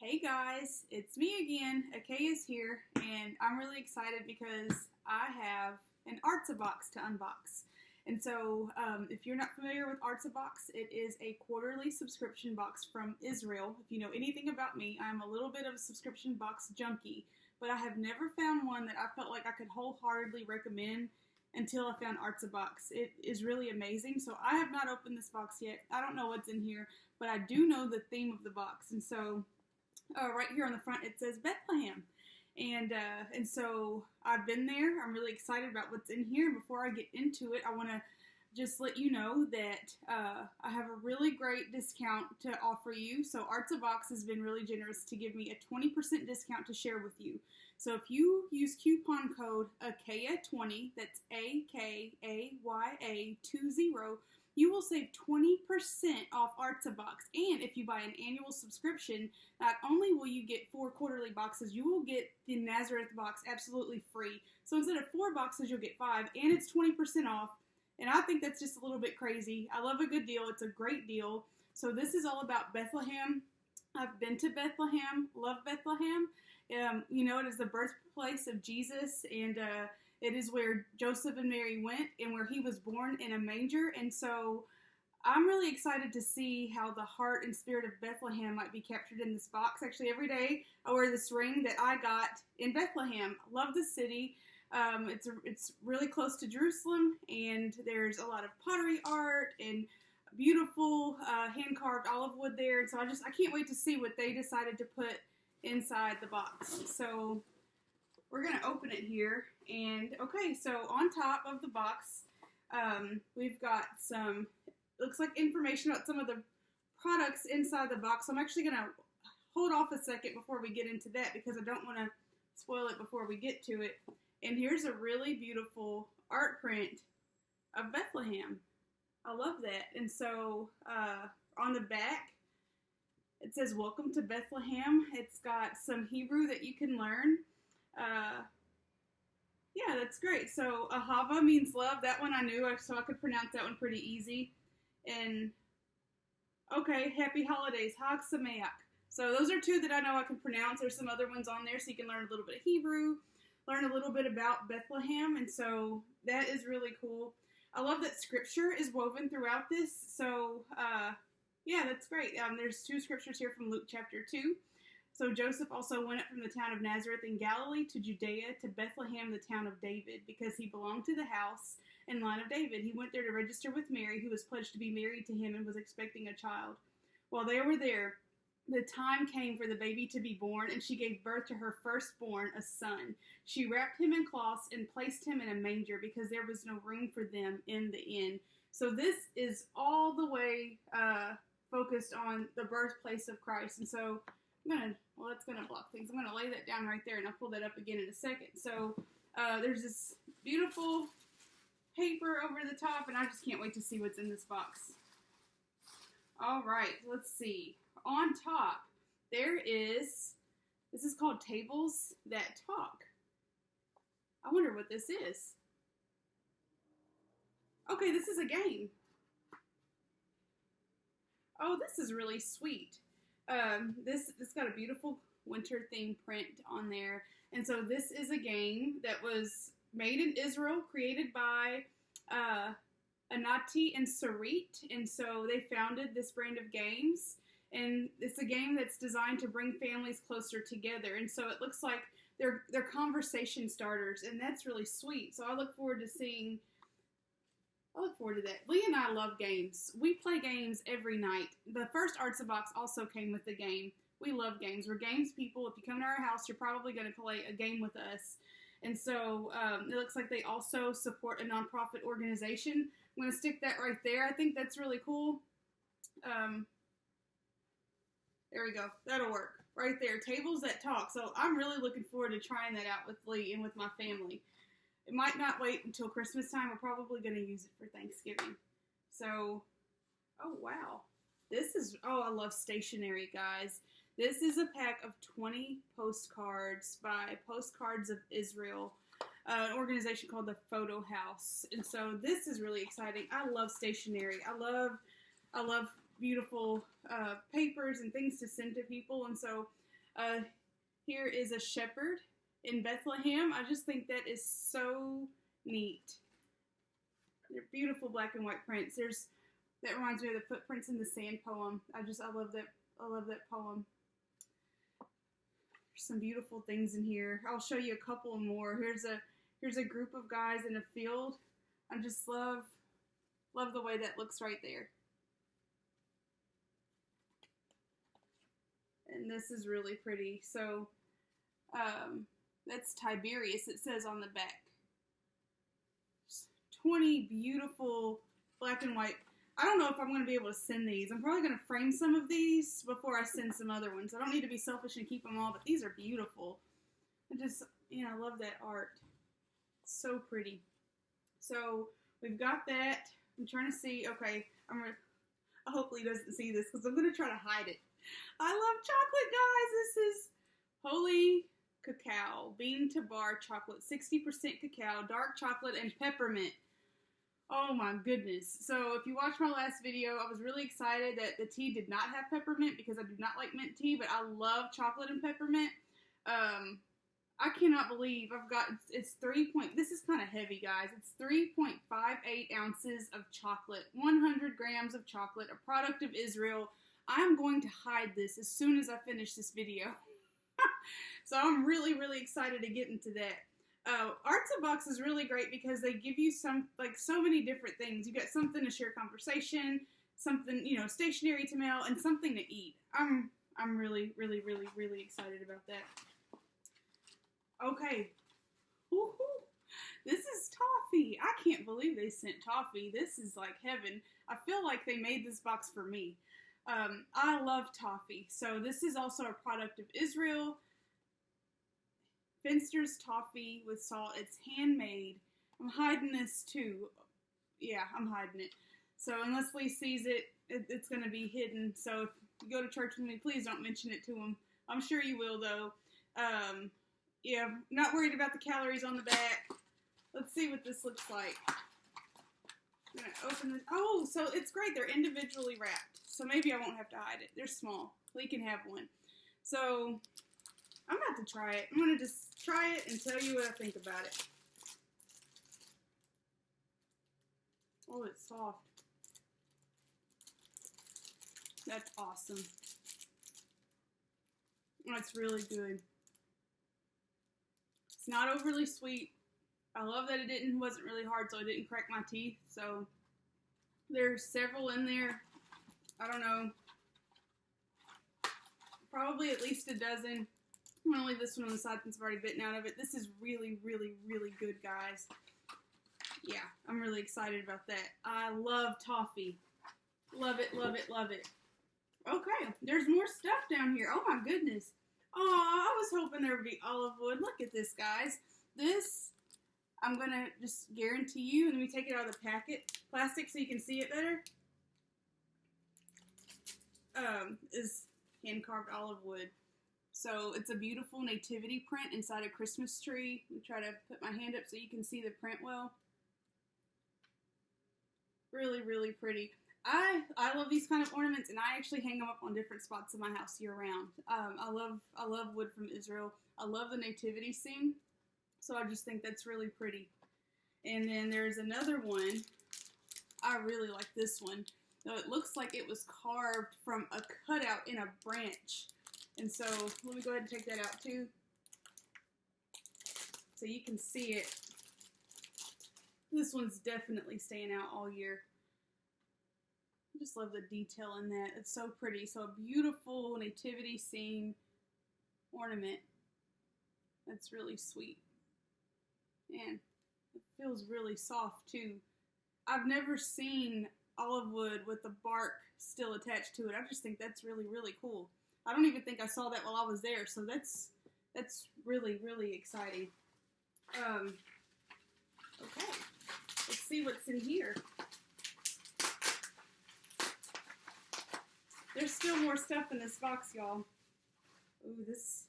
Hey guys, it's me again. Akay is here, and I'm really excited because I have an Artzabox to unbox. And so, if you're not familiar with Artzabox, it is a quarterly subscription box from Israel. If you know anything about me, I'm a little bit of a subscription box junkie, but I have never found one that I felt like I could wholeheartedly recommend until I found Artzabox. It is really amazing. So I have not opened this box yet. I don't know what's in here, but I do know the theme of the box. And so right here on the front it says Bethlehem, and so I've been there. I'm really excited about what's in here. Before I get into it, I want to just let you know that I have a really great discount to offer you. So Artzabox has been really generous to give me a 20% discount to share with you. So if you use coupon code AKAYA20, that's AKAYA20, you will save 20% off Artzabox. And if you buy an annual subscription, not only will you get 4 quarterly boxes, you will get the Nazareth box absolutely free. So instead of 4 boxes, you'll get 5, and it's 20% off. And I think that's just a little bit crazy. I love a good deal. It's a great deal. So this is all about Bethlehem. I've been to Bethlehem, love Bethlehem. It is the birthplace of Jesus, and it is where Joseph and Mary went and where he was born in a manger. And so I'm really excited to see how the heart and spirit of Bethlehem might be captured in this box. Actually, every day I wear this ring that I got in Bethlehem. Love the city. It's really close to Jerusalem, and there's a lot of pottery art and beautiful hand-carved olive wood there. And so I can't wait to see what they decided to put inside the box. So we're going to open it here. And okay, so on top of the box, we've got some, looks like information about some of the products inside the box. I'm actually going to hold off a second before we get into that because I don't want to spoil it before we get to it. And here's a really beautiful art print of Bethlehem. I love that. And so on the back, it says, "Welcome to Bethlehem." It's got some Hebrew that you can learn. Yeah, that's great. So Ahava means love. That one I knew, so I could pronounce that one pretty easy. And okay, happy holidays, Hag Sameach. So those are 2 that I know I can pronounce. There's some other ones on there, so you can learn a little bit of Hebrew, learn a little bit about Bethlehem, and so that is really cool. I love that scripture is woven throughout this. So yeah, that's great. There's 2 scriptures here from Luke chapter 2. So Joseph also went up from the town of Nazareth in Galilee to Judea, to Bethlehem, the town of David, because he belonged to the house and line of David. He went there to register with Mary, who was pledged to be married to him and was expecting a child. While they were there, the time came for the baby to be born, and she gave birth to her firstborn, a son. She wrapped him in cloths and placed him in a manger because there was no room for them in the inn. So this is all the way focused on the birthplace of Christ. And so that's going to block things. I'm going to lay that down right there, and I'll pull that up again in a second. So there's this beautiful paper over the top, and I just can't wait to see what's in this box. All right, let's see. On top, this is called Tables That Talk. I wonder what this is. Okay, this is a game. Oh, this is really sweet. This got a beautiful winter theme print on there. And so this is a game that was made in Israel, created by Anati and Sarit. And so they founded this brand of games. And it's a game that's designed to bring families closer together. And so it looks like they're conversation starters, and that's really sweet. So I look forward to that. Lee and I love games. We play games every night. The first Artzabox also came with the game. We love games. We're games people. If you come to our house, you're probably going to play a game with us. And so it looks like they also support a nonprofit organization. I'm going to stick that right there. I think that's really cool. There we go. That'll work. Right there. Tables That Talk. So I'm really looking forward to trying that out with Lee and with my family. It might not wait until Christmas time. We're probably going to use it for Thanksgiving. So, oh, wow. I love stationery, guys. This is a pack of 20 postcards by Postcards of Israel, an organization called the Photo House. And so this is really exciting. I love stationery. I love beautiful papers and things to send to people. And so Here is a shepherd in Bethlehem. I just think that is so neat. They're beautiful black and white prints. That reminds me of the Footprints in the Sand poem. I love that poem. There's some beautiful things in here. I'll show you a couple more. Here's a group of guys in a field. I just love the way that looks right there. And this is really pretty. So, that's Tiberius, it says on the back. 20 beautiful black and white. I don't know if I'm going to be able to send these. I'm probably going to frame some of these before I send some other ones. I don't need to be selfish and keep them all, but these are beautiful. I just, I love that art. It's so pretty. So, we've got that. I'm trying to see. Okay, I hopefully he doesn't see this because I'm going to try to hide it. I love chocolate, guys. This is Holy Cacao, bean to bar chocolate, 60% cacao, dark chocolate, and peppermint. Oh my goodness. So if you watched my last video, I was really excited that the tea did not have peppermint because I do not like mint tea, but I love chocolate and peppermint. I cannot believe this is kind of heavy, guys. It's 3.58 ounces of chocolate, 100 grams of chocolate, a product of Israel. I'm going to hide this as soon as I finish this video. So I'm really, really excited to get into that. Artzabox is really great because they give you so many different things. You got something to share conversation, something, stationery to mail, and something to eat. I'm really, really, really, really excited about that. Okay. Woo-hoo. This is toffee. I can't believe they sent toffee. This is like heaven. I feel like they made this box for me. I love toffee. So this is also a product of Israel. Finster's toffee with salt. It's handmade. I'm hiding this too. Yeah, I'm hiding it. So unless Lee sees it, it's going to be hidden. So if you go to church with me, please don't mention it to him. I'm sure you will, though. Yeah, not worried about the calories on the back. Let's see what this looks like. I'm going to open this. Oh, so it's great. They're individually wrapped. So maybe I won't have to hide it. They're small. Lee can have one. So I'm about to try it. I'm going to just try it and tell you what I think about it. Oh, it's soft. That's awesome. That's really good. It's not overly sweet. I love that it wasn't really hard, so it didn't crack my teeth. So there's several in there. I don't know. Probably at least a dozen. I'm going to leave this one on the side since I've already bitten out of it. This is really, really, really good, guys. Yeah, I'm really excited about that. I love toffee. Love it, love it, love it. Okay, there's more stuff down here. Oh my goodness. Oh, I was hoping there would be olive wood. Look at this, guys. This, I'm going to just guarantee you, let me take it out of the plastic so you can see it better, is hand-carved olive wood. So it's a beautiful nativity print inside a Christmas tree. Let me try to put my hand up so you can see the print well. Really, really pretty. I love these kind of ornaments, and I actually hang them up on different spots in my house year round. I love wood from Israel. I love the nativity scene, so I just think that's really pretty. And then there's another one. I really like this one. So it looks like it was carved from a cutout in a branch. And so let me go ahead and take that out too, so you can see it. This one's definitely staying out all year. I just love the detail in that. It's so pretty. So a beautiful nativity scene ornament. That's really sweet. And it feels really soft too. I've never seen olive wood with the bark still attached to it. I just think that's really, really cool. I don't even think I saw that while I was there, so that's really, really exciting. Okay, let's see what's in here. There's still more stuff in this box, y'all. Ooh, it's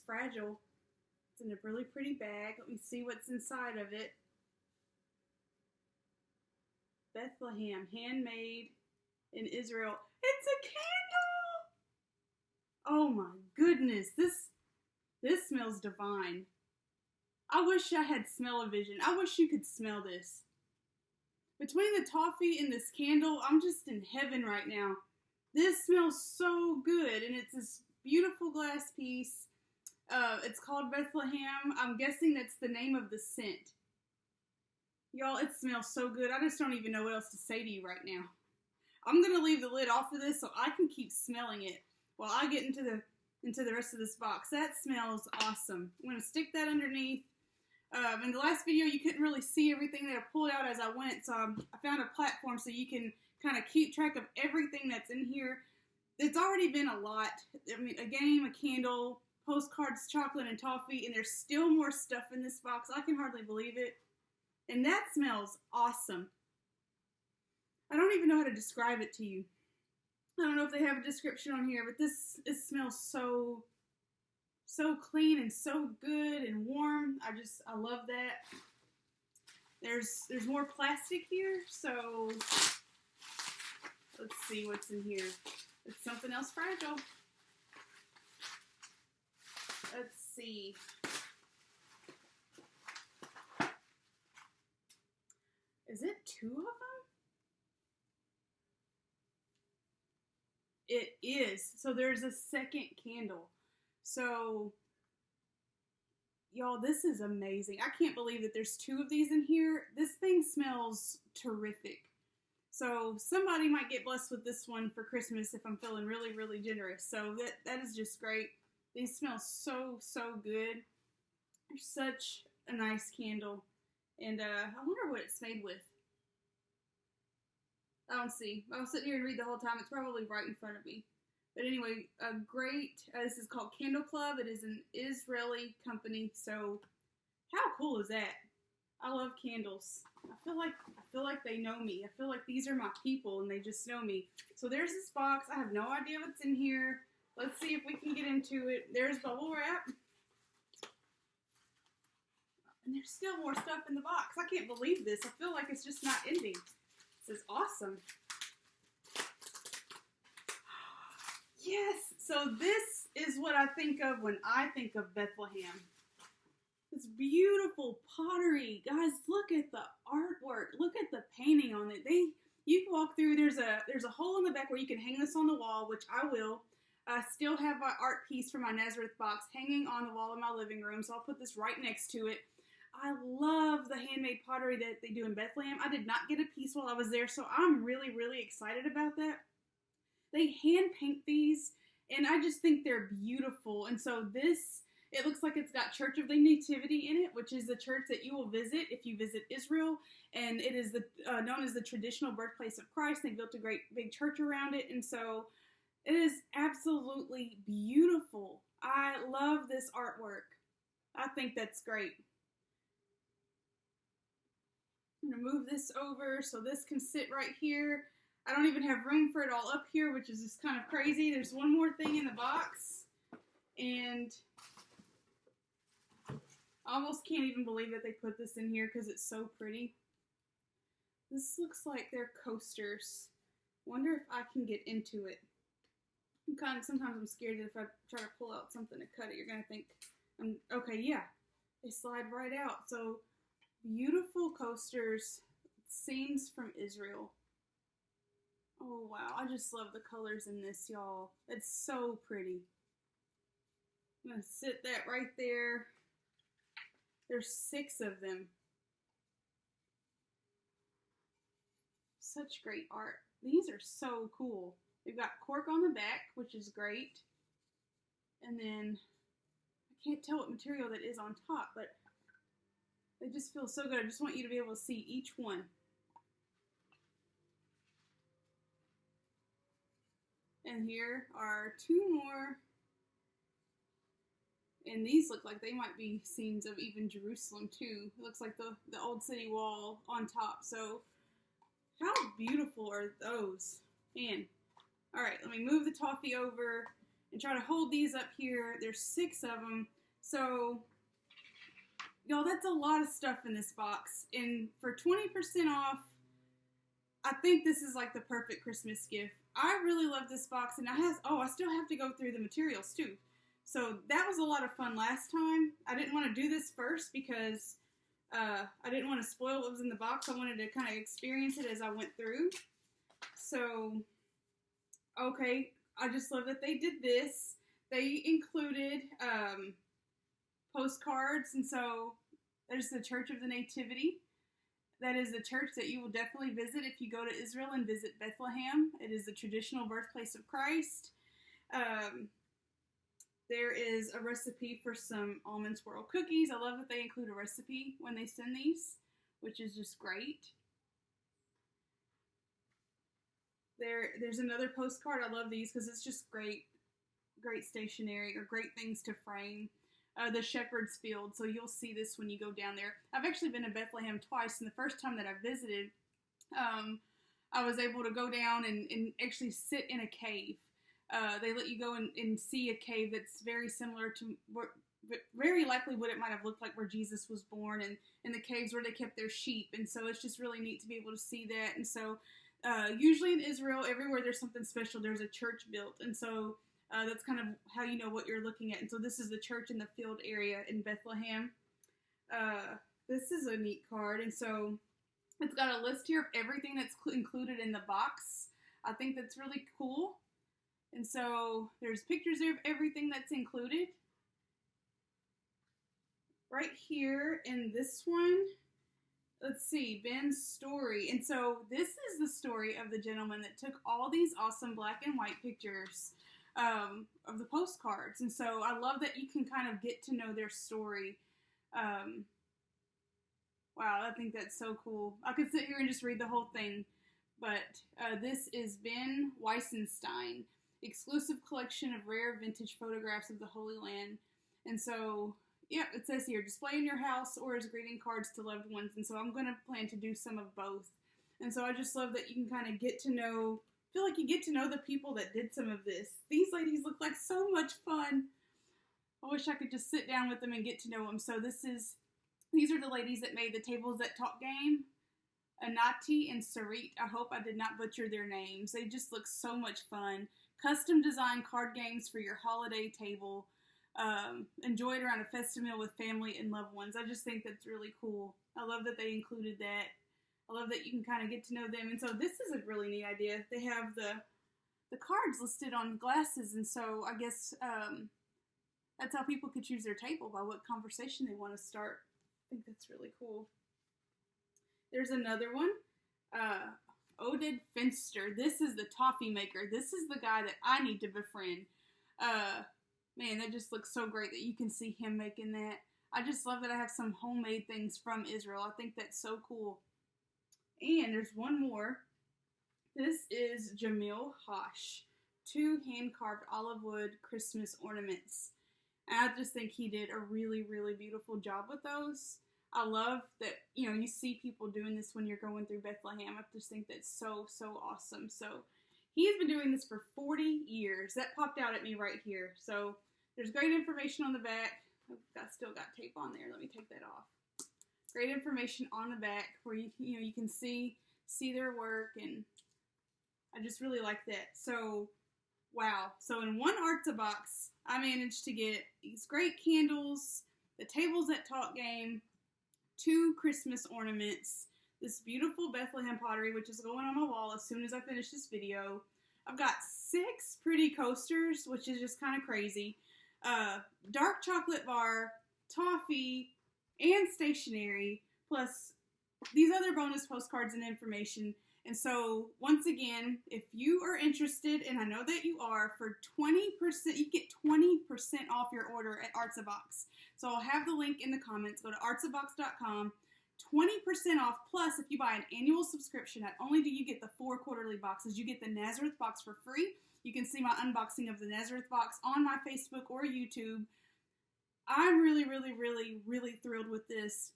fragile. It's in a really pretty bag. Let me see what's inside of it. Bethlehem, handmade in Israel. It's a candle! Oh my goodness, this smells divine. I wish I had smell-o-vision. I wish you could smell this. Between the toffee and this candle, I'm just in heaven right now. This smells so good, and it's this beautiful glass piece. It's called Bethlehem. I'm guessing that's the name of the scent. Y'all, it smells so good. I just don't even know what else to say to you right now. I'm going to leave the lid off of this so I can keep smelling it while I get into the rest of this box. That smells awesome. I'm going to stick that underneath. In the last video, you couldn't really see everything that I pulled out as I went, so I found a platform so you can kind of keep track of everything that's in here. It's already been a lot. I mean, a game, a candle, postcards, chocolate, and toffee, and there's still more stuff in this box. I can hardly believe it. And that smells awesome. I don't even know how to describe it to you. I don't know if they have a description on here, but it smells so clean and so good and warm. I love that. There's more plastic here, so let's see what's in here. It's something else fragile. Let's see. Is it 2 of them? It is. So there's a second candle. So, y'all, this is amazing. I can't believe that there's 2 of these in here. This thing smells terrific. So somebody might get blessed with this one for Christmas if I'm feeling really, really generous. So that is just great. These smell so good. They're such a nice candle. And I wonder what it's made with. I don't see. I'll sit here and read the whole time. It's probably right in front of me. But anyway, this is called Candle Club. It is an Israeli company. So how cool is that? I love candles. I feel like they know me. I feel like these are my people and they just know me. So there's this box. I have no idea what's in here. Let's see if we can get into it. There's bubble wrap. And there's still more stuff in the box. I can't believe this. I feel like it's just not ending. This is awesome. Yes, so this is what I think of when I think of Bethlehem. This beautiful pottery. Guys, look at the artwork. Look at the painting on it. You can walk through, there's a hole in the back where you can hang this on the wall, which I will. I still have my art piece from my Nazareth box hanging on the wall in my living room, so I'll put this right next to it. I love the handmade pottery that they do in Bethlehem. I did not get a piece while I was there, so I'm really, really excited about that. They hand paint these, and I just think they're beautiful. And so it looks like it's got Church of the Nativity in it, which is the church that you will visit if you visit Israel. And it is known as the traditional birthplace of Christ. They built a great big church around it. And so it is absolutely beautiful. I love this artwork. I think that's great. I'm going to move this over so this can sit right here. I don't even have room for it all up here, which is just kind of crazy. There's one more thing in the box. And I almost can't even believe that they put this in here because it's so pretty. This looks like they're coasters. Wonder if I can get into it. Sometimes I'm scared that if I try to pull out something to cut it, you're going to think, okay, yeah. They slide right out. So, beautiful coasters. Scenes from Israel. Oh, wow. I just love the colors in this, y'all. It's so pretty. I'm going to sit that right there. There's 6 of them. Such great art. These are so cool. They've got cork on the back, which is great. And then, I can't tell what material that is on top, but they just feel so good. I just want you to be able to see each one. And here are 2 more. And these look like they might be scenes of even Jerusalem too. It looks like the old city wall on top. So how beautiful are those? Man. Alright, let me move the toffee over and try to hold these up here. There's 6 of them. So, y'all, that's a lot of stuff in this box. And for 20% off, I think this is like the perfect Christmas gift. I really love this box, and I still have to go through the materials too. So that was a lot of fun last time. I didn't want to do this first because I didn't want to spoil what was in the box. I wanted to kind of experience it as I went through. So, okay, I just love that they did this. They included postcards, and so there's the Church of the Nativity. That is a church that you will definitely visit if you go to Israel and visit Bethlehem. It is the traditional birthplace of Christ. There is a recipe for some almond swirl cookies. I love that they include a recipe when they send these, which is just great. There's another postcard. I love these because it's just great stationery or great things to frame. The Shepherd's Field, so you'll see this when you go down there. I've actually been to Bethlehem twice, and the first time that I visited, I was able to go down and actually sit in a cave. They let you go and see a cave that's very similar to very likely what it might have looked like where Jesus was born, and in the caves where they kept their sheep. And so it's just really neat to be able to see that. And so usually in Israel, everywhere there's something special, there's a church built. And so that's kind of how you know what you're looking at. And so this is the church in the field area in Bethlehem. This is a neat card. And so it's got a list here of everything that's included in the box. I think that's really cool. And so there's pictures of everything that's included. Right here in this one, let's see, Ben's story. And so this is the story of the gentleman that took all these awesome black and white pictures of the postcards. And so I love that you can kind of get to know their story. Wow, I think that's so cool. I could sit here and just read the whole thing, but this is Ben Weissenstein, exclusive collection of rare vintage photographs of the Holy Land. And so, yeah, it says here, display in your house or as greeting cards to loved ones. And so I'm going to plan to do some of both. And so I just love that you can kind of get to know, feel like you get to know the people that did some of this. These ladies look like so much fun. I wish I could just sit down with them and get to know them. So these are the ladies that made the Tables That Talk game. Anati and Sarit. I hope I did not butcher their names. They just look so much fun. Custom designed card games for your holiday table. Enjoy it around a festive meal with family and loved ones. I just think that's really cool. I love that they included that. I love that you can kind of get to know them. And so this is a really neat idea. They have the cards listed on glasses. And so I guess that's how people could choose their table, by what conversation they want to start. I think that's really cool. There's another one. Oded Finster. This is the toffee maker. This is the guy that I need to befriend. Man, that just looks so great that you can see him making that. I just love that I have some homemade things from Israel. I think that's so cool. And there's one more. This is Jamil Hosh. 2 hand-carved olive wood Christmas ornaments. And I just think he did a really, really beautiful job with those. I love that, you see people doing this when you're going through Bethlehem. I just think that's so, so awesome. So he has been doing this for 40 years. That popped out at me right here. So there's great information on the back. I still got tape on there. Let me take that off. Great information on the back where you can see their work, and I just really like that. So wow. So in one Artzabox, I managed to get these great candles, the Tables That Talk game, 2 Christmas ornaments, this beautiful Bethlehem pottery, which is going on my wall as soon as I finish this video. I've got 6 pretty coasters, which is just kind of crazy. Dark chocolate bar, toffee, and stationery, plus these other bonus postcards and information. And so, once again, if you are interested, and I know that you are, for 20%, you get 20% off your order at Artzabox. So I'll have the link in the comments. Go to artzabox.com. 20% off, plus if you buy an annual subscription, not only do you get the 4 quarterly boxes, you get the Nazareth box for free. You can see my unboxing of the Nazareth box on my Facebook or YouTube. I'm really, really, really, really thrilled with this.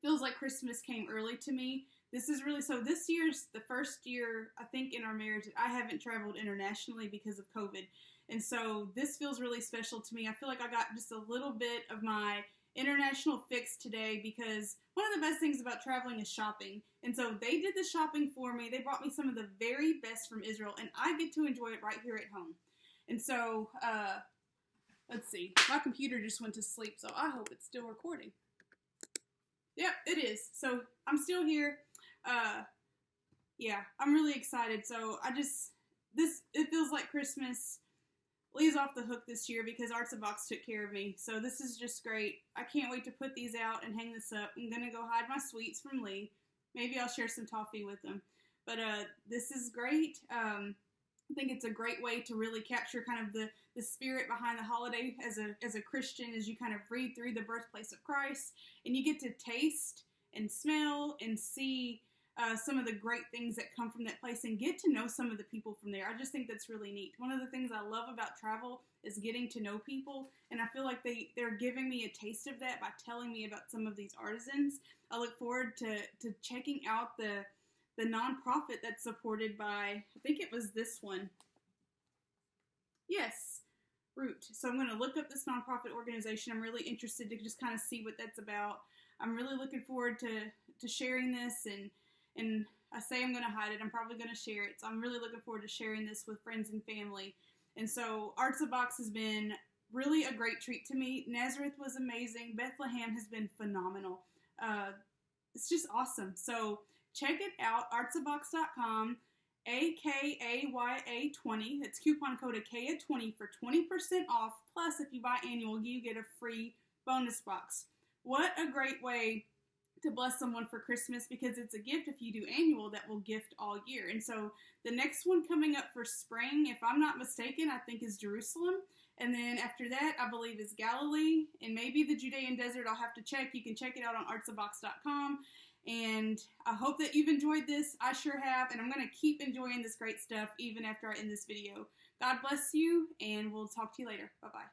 Feels like Christmas came early to me. This is really, so this year's the first year, I think, in our marriage that I haven't traveled internationally because of COVID. And so this feels really special to me. I feel like I got just a little bit of my international fix today because one of the best things about traveling is shopping. And so they did the shopping for me. They brought me some of the very best from Israel, and I get to enjoy it right here at home. And so, let's see. My computer just went to sleep, so I hope it's still recording. Yep, it is. So I'm still here. Yeah, I'm really excited. So it feels like Christmas. Lee's off the hook this year because Artzabox took care of me. So this is just great. I can't wait to put these out and hang this up. I'm going to go hide my sweets from Lee. Maybe I'll share some toffee with them. But this is great. I think it's a great way to really capture kind of the spirit behind the holiday as a Christian, as you kind of read through the birthplace of Christ. And you get to taste and smell and see some of the great things that come from that place and get to know some of the people from there. I just think that's really neat. One of the things I love about travel is getting to know people, and I feel like they're giving me a taste of that by telling me about some of these artisans. I look forward to checking out the nonprofit that's supported by, I think it was this one. Yes, Root. So I'm going to look up this nonprofit organization. I'm really interested to just kind of see what that's about. I'm really looking forward to sharing this, and I say I'm going to hide it. I'm probably going to share it. So I'm really looking forward to sharing this with friends and family. And so Artzabox has been really a great treat to me. Nazareth was amazing. Bethlehem has been phenomenal. It's just awesome. So check it out, artzabox.com, AKAYA20. That's coupon code AKAYA20 for 20% off. Plus, if you buy annual, you get a free bonus box. What a great way to bless someone for Christmas, because it's a gift if you do annual that will gift all year. And so the next one coming up for spring, if I'm not mistaken, I think is Jerusalem. And then after that, I believe is Galilee and maybe the Judean desert. I'll have to check. You can check it out on artzabox.com. And I hope that you've enjoyed this. I sure have. And I'm going to keep enjoying this great stuff even after I end this video. God bless you, and we'll talk to you later. Bye-bye.